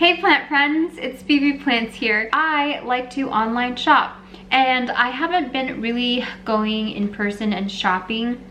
Hey plant friends, it's Bebee Plants here. I like to online shop and I haven't been really going in person and shopping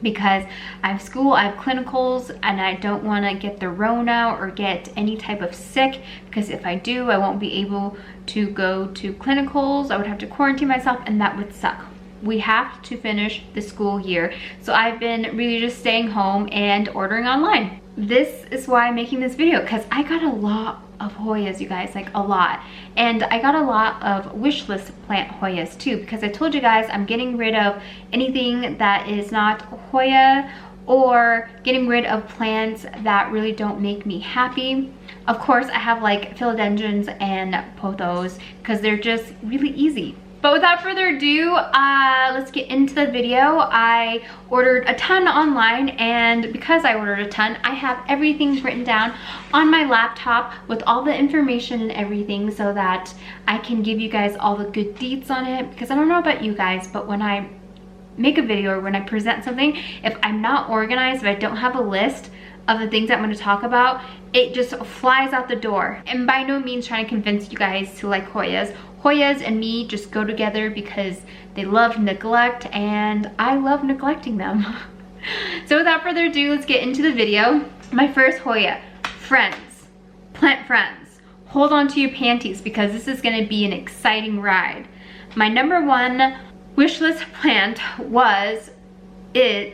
because I have school, I have clinicals, and I don't want to get the Rona or get any type of sick, because if I do, I won't be able to go to clinicals. I would have to quarantine myself and that would suck. We have to finish the school year, so I've been really just staying home and ordering online. This is why I'm making this video, because I got a lot of Hoyas, you guys, like a lot. And I got a lot of wishlist plant Hoyas too, because I told you guys I'm getting rid of anything that is not Hoya, or getting rid of plants that really don't make me happy. Of course, I have like philodendrons and pothos because they're just really easy. But without further ado, let's get into the video. I ordered a ton online, and because I ordered a ton, I have everything written down on my laptop with all the information and everything, so that I can give you guys all the good deets on it. Because I don't know about you guys, but when I make a video or when I present something, if I'm not organized, if I don't have a list of the things I'm going to talk about, it just flies out the door. And by no means trying to convince you guys to like Hoyas. Hoyas and me just go together because they love neglect and I love neglecting them. So without further ado, let's get into the video. My first Hoya, friends, plant friends, hold on to your panties because this is going to be an exciting ride. My number one wishlist plant was a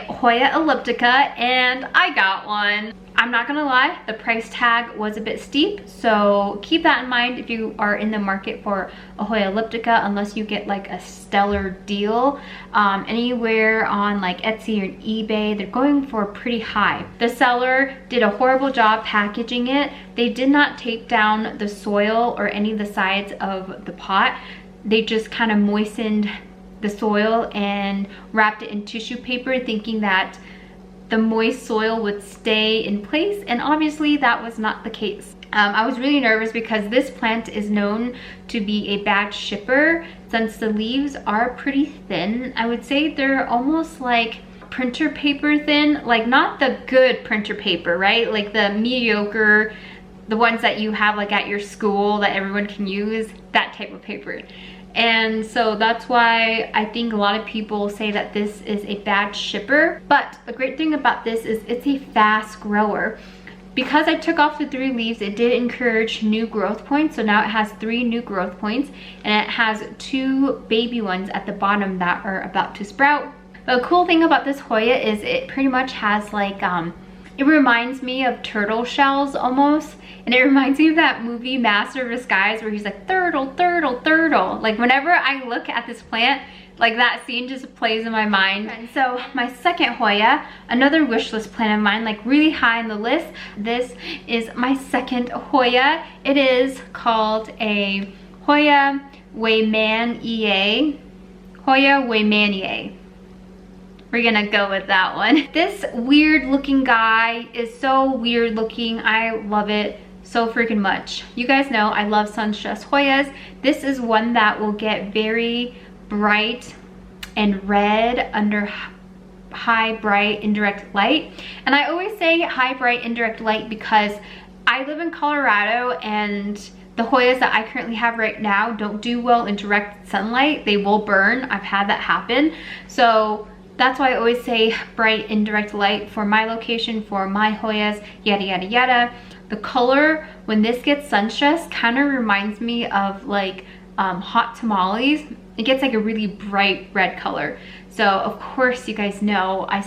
Hoya Liptica, and I got one. I'm not gonna lie, the price tag was a bit steep, so keep that in mind if you are in the market for a Hoya Liptica, unless you get like a stellar deal. Anywhere on like Etsy or eBay, they're going for pretty high. The seller did a horrible job packaging it. They did not tape down the soil or any of the sides of the pot. They just kind of moistened the soil and wrapped it in tissue paper, thinking that the moist soil would stay in place, and obviously that was not the case. I was really nervous because this plant is known to be a bad shipper since the leaves are pretty thin. I would say they're almost like printer paper thin, like not the good printer paper, right? Like the mediocre, the ones that you have like at your school that everyone can use, that type of paper. And so that's why I think a lot of people say that this is a bad shipper. But the great thing about this is it's a fast grower. Because I took off the 3 leaves, it did encourage new growth points. So now it has 3 new growth points, and it has 2 baby ones at the bottom that are about to sprout. The cool thing about this Hoya is it pretty much has like, it reminds me of turtle shells almost. And it reminds me of that movie Master of Disguise where he's like, turtle, turtle, turtle. Like whenever I look at this plant, like that scene just plays in my mind. And so my second Hoya, another wish list plant of mine, like really high on the list. This is my second Hoya. It is called a Hoya Wayman EA. Hoya Wayman. We're gonna go with that one. This weird looking guy is so weird looking. I love it so freaking much. You guys know I love sunstress Hoyas. This is one that will get very bright and red under high bright indirect light. And I always say high bright indirect light because I live in Colorado, and the Hoyas that I currently have right now don't do well in direct sunlight. They will burn. I've had that happen. So that's why I always say bright indirect light for my location, for my Hoyas, yada yada yada. The color when this gets sunstressed kind of reminds me of like hot tamales. It gets like a really bright red color. So of course you guys know I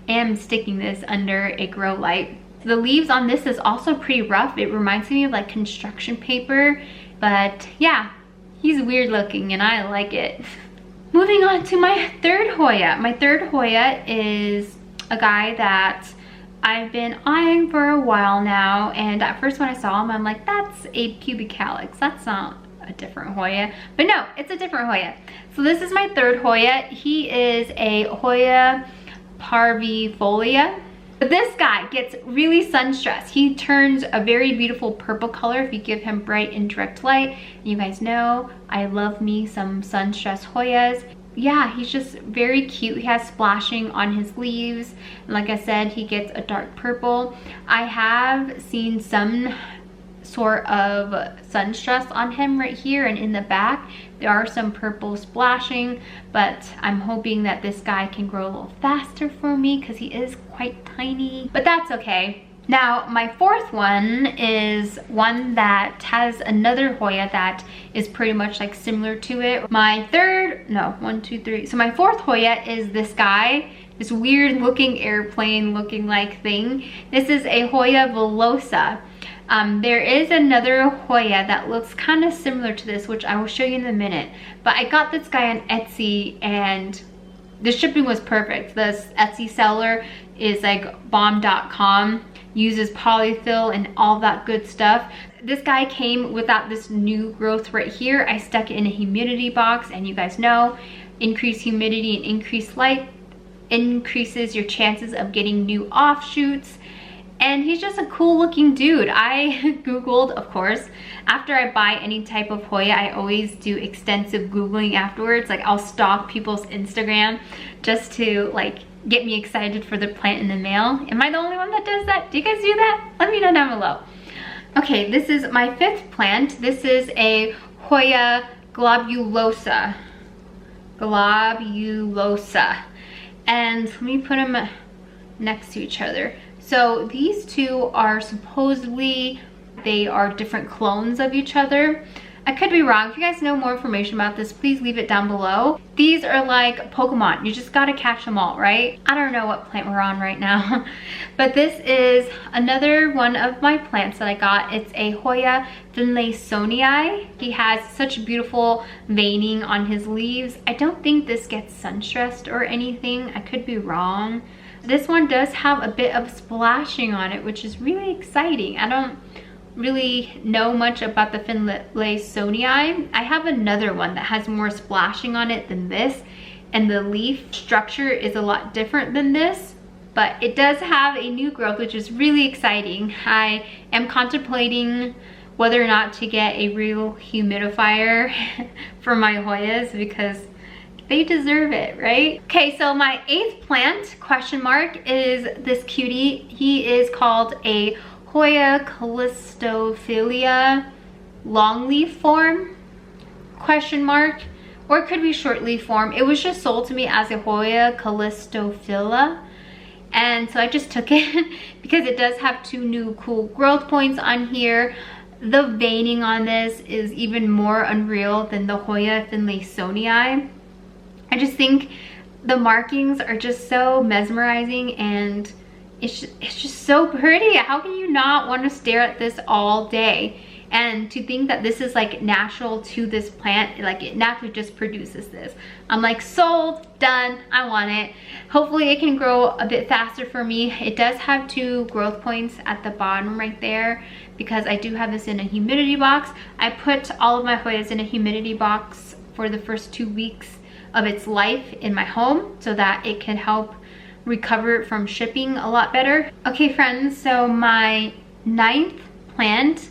am sticking this under a grow light. The leaves on this is also pretty rough. It reminds me of like construction paper, but yeah, he's weird looking and I like it. Moving on to my third Hoya. My third Hoya is a guy that I've been eyeing for a while now, and at first when I saw him, I'm like, that's a pubic calyx. That's not a different Hoya. But no, it's a different Hoya. So this is my third Hoya. He is a Hoya Harveyfolia. But this guy gets really sun stressed. He turns a very beautiful purple color if you give him bright indirect light. And you guys know I love me some sun stressed Hoyas. yeah, he's just very cute. He has splashing on his leaves. And like I said, he gets a dark purple. I have seen some sort of sun stress on him right here and in the back. There are some purple splashing, but I'm hoping that this guy can grow a little faster for me because he is quite tiny, but that's okay. Now, my fourth one is one that has another Hoya that is pretty much like similar to it. My third, no, 1, 2, 3. So my fourth Hoya is this guy, this weird looking airplane looking like thing. This is a Hoya Velosa. There is another Hoya that looks kind of similar to this, which I will show you in a minute. But I got this guy on Etsy and the shipping was perfect. This Etsy seller is like bomb.com. Uses polyfill and all that good stuff. This guy came without this new growth right here. I stuck it in a humidity box, and you guys know increased humidity and increased light increases your chances of getting new offshoots. And he's just a cool looking dude. I Googled, of course, after I buy any type of Hoya, I always do extensive Googling afterwards. Like I'll stalk people's Instagram just to like get me excited for the plant in the mail. Am I the only one that does that? Do you guys do that? Let me know down below. Okay, this is my fifth plant. This is a Hoya Globulosa. And let me put them next to each other. So these two are supposedly, they are different clones of each other. I could be wrong. If you guys know more information about this, please leave it down below. These are like Pokemon. You just gotta catch them all, right? I don't know what plant we're on right now. But this is another one of my plants that I got. It's a Hoya Velosa. He has such beautiful veining on his leaves. I don't think this gets sun stressed or anything. I could be wrong. This one does have a bit of splashing on it, which is really exciting. I don't really know much about the Velosa. I have another one that has more splashing on it than this, and the leaf structure is a lot different than this, but it does have a new growth, which is really exciting. I am contemplating whether or not to get a real humidifier for my Hoyas because they deserve it, right? Okay, so my eighth plant, question mark, is this cutie. He is called a Hoya Callistophylla longleaf form, question mark, or it could be shortleaf form. It was just sold to me as a Hoya Callistophylla, and so I just took it because it does have two new cool growth points on here. The veining on this is even more unreal than the Hoya Velosa. I just think the markings are just so mesmerizing, and it's just so pretty. How can you not want to stare at this all day? And to think that this is like natural to this plant, like it naturally just produces this. I'm like sold, done, I want it. Hopefully it can grow a bit faster for me. It does have two growth points at the bottom right there because I do have this in a humidity box. I put all of my Hoyas in a humidity box for the first 2 weeks of its life in my home so that it can help recover from shipping a lot better. Okay friends, so my ninth plant,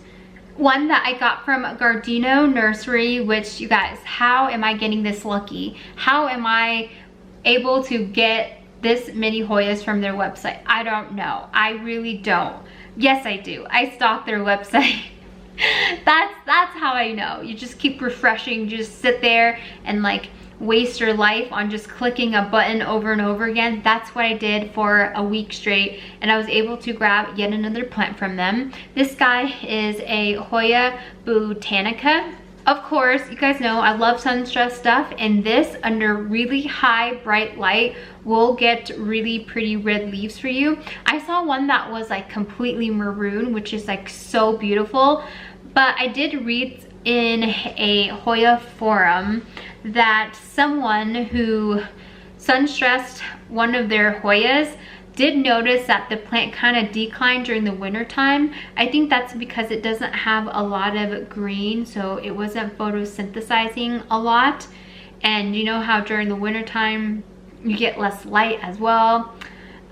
one that I got from Gardino Nursery, which you guys, how am I getting this lucky? How am I able to get this many Hoyas from their website? I don't know. I really don't. Yes, I do. I stalk their website. That's how I know. You just keep refreshing, you just sit there and like waste your life on just clicking a button over and over again. That's what I did for a week straight, and I was able to grab yet another plant from them. This guy is a Hoya Butanica. Of course, you guys know I love sun stress stuff, and this under really high bright light will get really pretty red leaves for you. I saw one that was like completely maroon, which is like so beautiful, but I did read in a Hoya forum that someone who sun stressed one of their Hoyas did notice that the plant kind of declined during the winter time. I think that's because it doesn't have a lot of green, so it wasn't photosynthesizing a lot. And you know how during the winter time you get less light as well.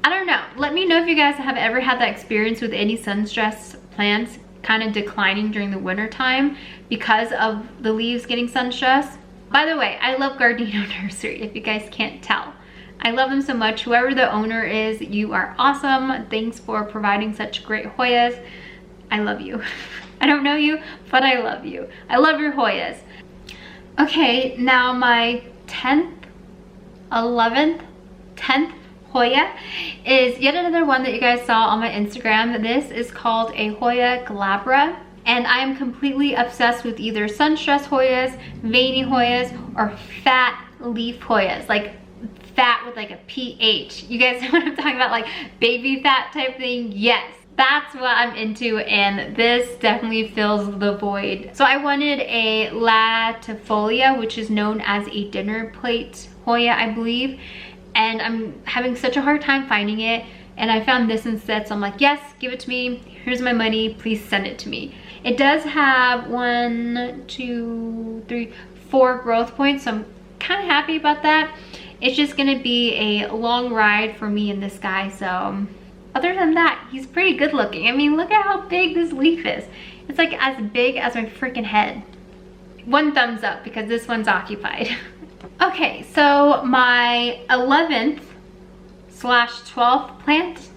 I don't know. Let me know if you guys have ever had that experience with any sun stressed plants kind of declining during the winter time because of the leaves getting sun stressed. By the way, I love Gardino Nursery, if you guys can't tell. I love them so much. Whoever the owner is, you are awesome. Thanks for providing such great Hoyas. I love you. I don't know you, but I love you. I love your Hoyas. Okay, now my 10th, 11th, 10th Hoya is yet another one that you guys saw on my Instagram. This is called a Hoya glabra, and I am completely obsessed with either sunstress Hoyas, veiny Hoyas, or fat leaf Hoyas, like fat with like a PH. You guys know what I'm talking about, like baby fat type thing? Yes. That's what I'm into, and this definitely fills the void. So I wanted a latifolia, which is known as a dinner plate Hoya, I believe. And I'm having such a hard time finding it. And I found this instead, so I'm like, yes, give it to me. Here's my money, please send it to me. It does have 1, 2, 3, 4 growth points, so I'm kind of happy about that. It's just gonna be a long ride for me and this guy, so. Other than that, he's pretty good looking. I mean, look at how big this leaf is. It's like as big as my freaking head. 1 thumbs up because this one's occupied. Okay, so my 11th / 12th plant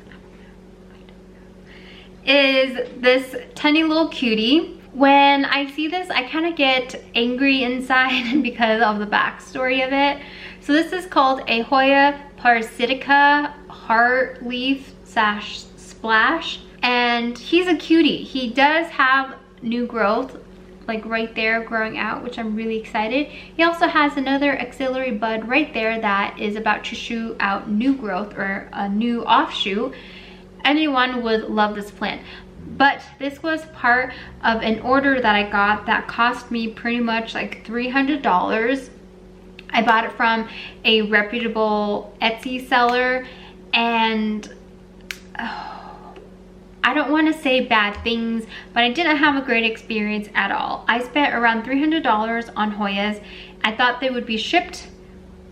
is this tiny little cutie. When I see this, I kind of get angry inside because of the backstory of it. So this is called a Hoya parsitica heart leaf / splash, and he's a cutie. He does have new growth, like right there growing out, which I'm really excited. He also has another axillary bud right there that is about to shoot out new growth or a new offshoot. Anyone would love this plant. But this was part of an order that I got that cost me pretty much like $300. I bought it from a reputable Etsy seller, and I don't want to say bad things, but I didn't have a great experience at all. I spent around $300 on Hoyas. I thought they would be shipped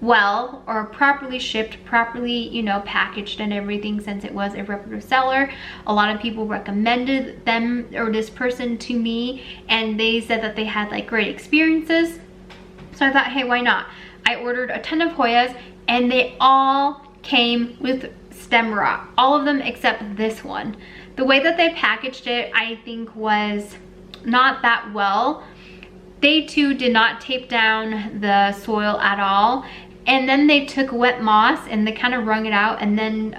well, or properly shipped, properly, you know, packaged and everything, since it was a reputable seller. A lot of people recommended them or this person to me, and they said that they had like great experiences. So I thought, hey, why not? I ordered a ton of Hoyas, and they all came with stem rot, all of them except this one. The way that they packaged it, I think, was not that well. They too did not tape down the soil at all, and then they took wet moss and they kind of wrung it out, and then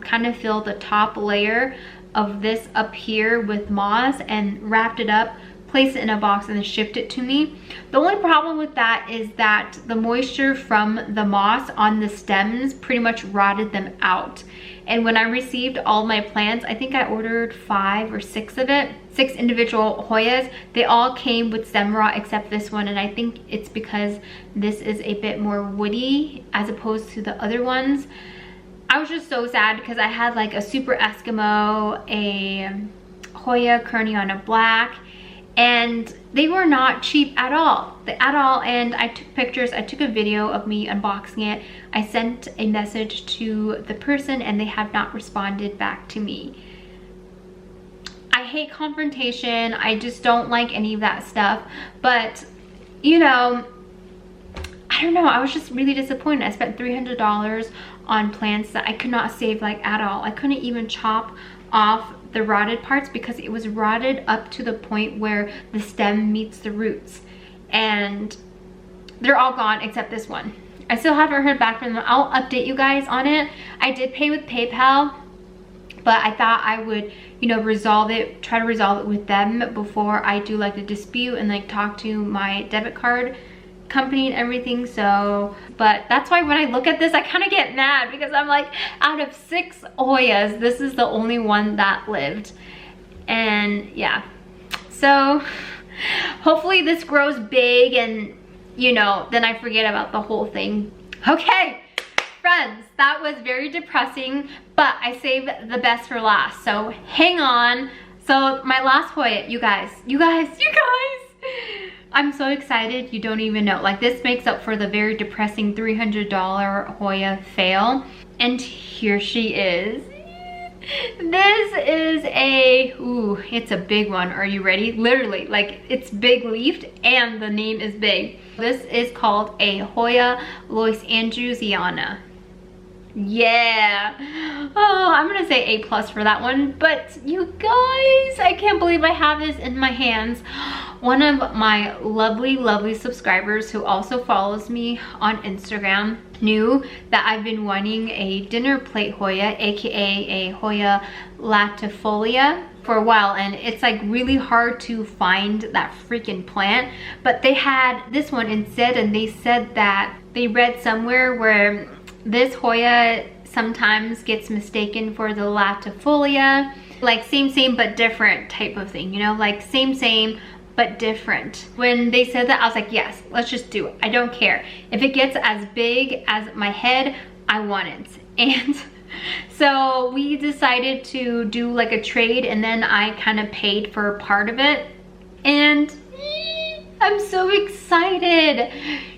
kind of filled the top layer of this up here with moss and wrapped it up, placed it in a box, and then shipped it to me. The only problem with that is that the moisture from the moss on the stems pretty much rotted them out. And when I received all my plants, I think I ordered 5 or 6 of it, 6 individual Hoyas. They all came with stem rot except this one, and I think it's because this is a bit more woody as opposed to the other ones. I was just so sad because I had like a Super Eskimo, a Hoya Carniana Black, and they were not cheap at all, and I took pictures. I took a video of me unboxing it. I sent a message to the person, and they have not responded back to me. I hate confrontation. I just don't like any of that stuff, but you know, I don't know, I was just really disappointed. I spent $300 on plants that I could not save like at all. I couldn't even chop off the rotted parts because it was rotted up to the point where the stem meets the roots, and they're all gone except this one. I still haven't heard back from them. I'll update you guys on it. I did pay with PayPal, but I thought I would, you know, try to resolve it with them before I do like a dispute and like talk to my debit card company and everything. So, but that's why when I look at this, I kind of get mad because I'm like, out of 6 Hoyas, this is the only one that lived. And yeah, so hopefully this grows big, and you know, then I forget about the whole thing. Okay, friends, that was very depressing, but I saved the best for last, so hang on. So my last Hoya, you guys, I'm so excited, you don't even know. Like, this makes up for the very depressing $300 Hoya fail. And here she is. This is a, ooh, it's a big one. Are you ready? Literally, like it's big leafed and the name is big. This is called a Hoya Lois-Andrewsiana. Yeah. Oh, I'm gonna say A+ for that one. But you guys, I can't believe I have this in my hands. One of my lovely subscribers who also follows me on Instagram knew that I've been wanting a dinner plate Hoya, aka a Hoya latifolia, for a while, and it's like really hard to find that freaking plant. But they had this one instead, and they said that they read somewhere where this Hoya sometimes gets mistaken for the latifolia, like same but different type of thing, you know, like same but different. When they said that, I was like, yes, let's just do it. I don't care. If it gets as big as my head, I want it. And so we decided to do like a trade, and then I kind of paid for part of it. And I'm so excited.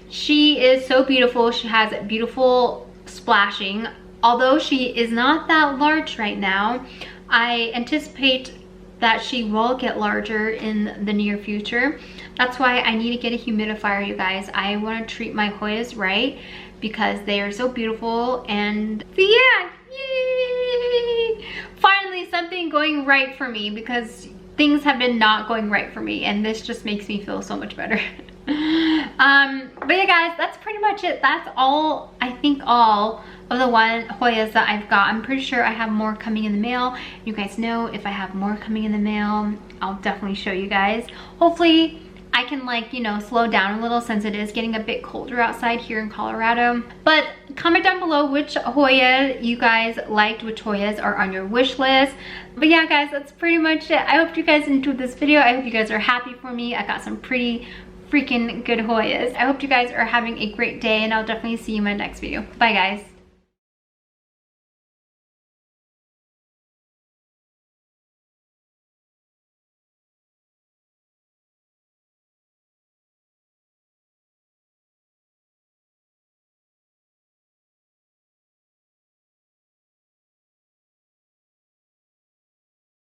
She is so beautiful. She has beautiful splashing. Although she is not that large right now, I anticipate that she will get larger in the near future. That's why I need to get a humidifier, you guys. I want to treat my Hoyas right because they are so beautiful. And yeah, yay! Finally something going right for me, because things have been not going right for me, and this just makes me feel so much better. But yeah guys, that's pretty much it. That's all, I think, all of the Hoyas that I've got. I'm pretty sure I have more coming in the mail. You guys know if I have more coming in the mail, I'll definitely show you guys. Hopefully I can, like, you know, slow down a little since it is getting a bit colder outside here in Colorado. But comment down below which Hoya you guys liked, which Hoyas are on your wish list. But yeah guys, that's pretty much it. I hope you guys enjoyed this video. I hope you guys are happy for me. I got some pretty freaking good Hoyas. I hope you guys are having a great day, and I'll definitely see you in my next video. Bye guys.